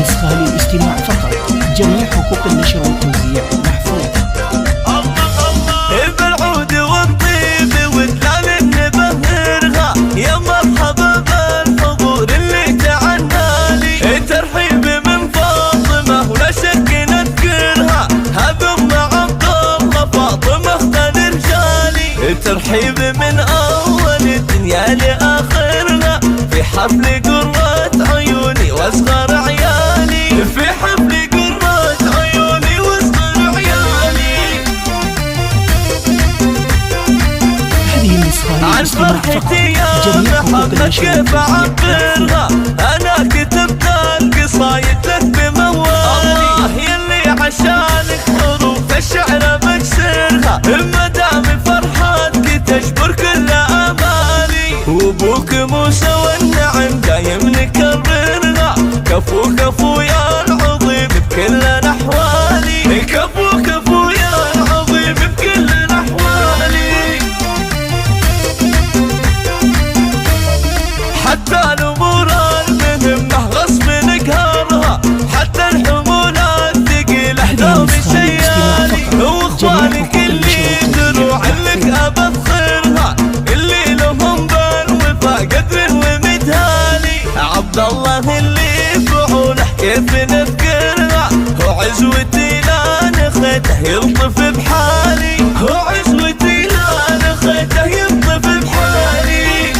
نسخة للاستماع فقط. جميع حقوق النشر والتوزيع محفوظة. بالعود والطيب ودلال نبهرها، يا مرحبا بالحضور اللي تعنالي. ترحيب من فاطمة ولا شك نذكرها، هذا ام عبد الله فاطمة اختار رجالي. ترحيب من اول الدنيا لاخرها، في حفل قرة عيوني واصغر عيالي. في حفل قرة عيوني واصغر عيالي. عن فرحتي يا محمد كيف اعبرها، انا كتبت القصايد لك بموالي. الله يلي عشانك حروف الشعر بكسرها، مدام فرحتك تجبر كل امالي. وابوك موسى والنعم دايم نكررها، كفو كفو يا العظيم بكل الاحوالي. كفو كفو يا العظيم بكل الاحوالي. حتى الامور المهمه غصب نقهرها، حتى الحمولات ثقيله دوم سيالي. واخوانك اللي دروع لك ابخرها، اللي لهم بالوفا قدر ومدهالي. عبد الله اللي فعوله كيف نذكرها، هو عزوتي لا نخيته يلطف بحالي. هو عزوتي لا نخيته يلطف بحالي.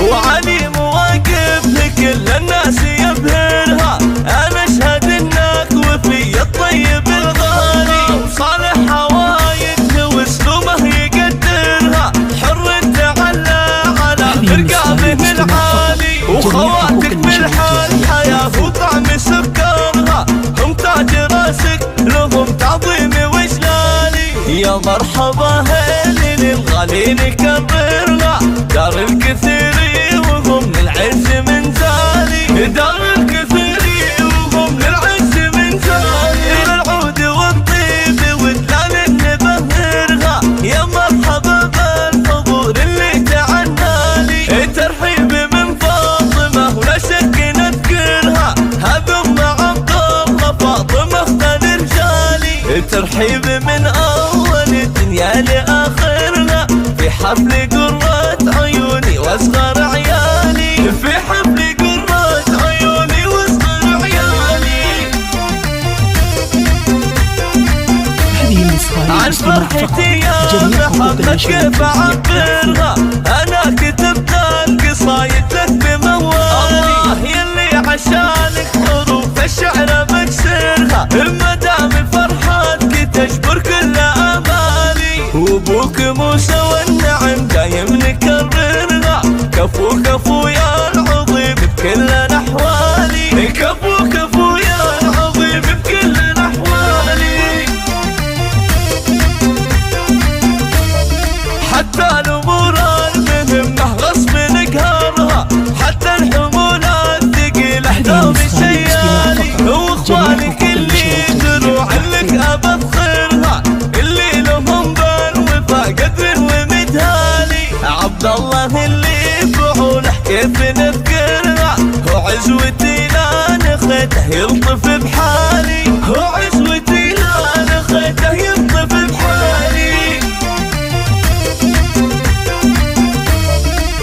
وعلي مواقف لكل الناس يبهرها، انا اشهد انك وفي الطيب الغالي. صالح حوايجه واسلوبه يقدرها، حر تعلى على رقابه العالي. وخواتك بالحال حياه وطعم سكرها، هم تاج راسك لهم تعظيم وجلالي. يا مرحبا هيل للغالي نكررها، دار الكثير وهم للعز من زالي. دار الكثير وهم للعز من زالي. بالعود والطيب ودلال نبهرها، يا مرحبا بالحضور اللي تعنالي. ترحيب من فاطمة ولا شك نذكرها، هذا ام عبد الله فاطمة اختار رجالي. ترحيب من اول الدنيا لاخرها، في حفل قرة عيوني واصغر عيالي. في حفل قرة عيوني واصغر عيالي. عن فرحتي يا محمد كيف اعبرها، انا كتبت القصايد لك بموالي. الله يلي عشانك حروف الشعر بكسرها، مدام فرحتك تجبر كل امالي. وابوك موسى والنعم دايم نكررها، كفو كفو يا العظيم بكل الاحوالي. كفو كفو يا العظيم بكل الاحوالي. حتى الامور المهمه غصب نقهرها، حتى الحمولات ثقيله دوم سيالي. واخوانك اللي دروع لك ابخرها، اللي لهم بالوفا قدر ومدهالي. عبد الله اللي فعوله كيف نذكرها، هو عزوتي لا نخيته يلطف بحالي. هو عزوتي لا نخيته يلطف بحالي.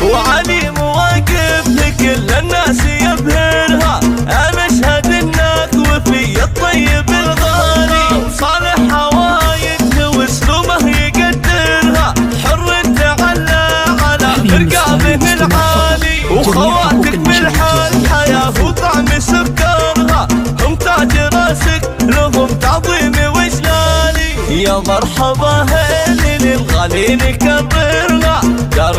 وعلي مواقف لكل الناس يبهرها، انا اشهد انك وفي الطيب الغالي. صالح حوايجه واسلوبه يقدرها، حر تعلى على رقابه العالي. وخواتك بالحال حياه وطعم سكرها، هم تاج راسك لهم تعظيم وجلالي. يا مرحبا هيل للغالي نكررها، دار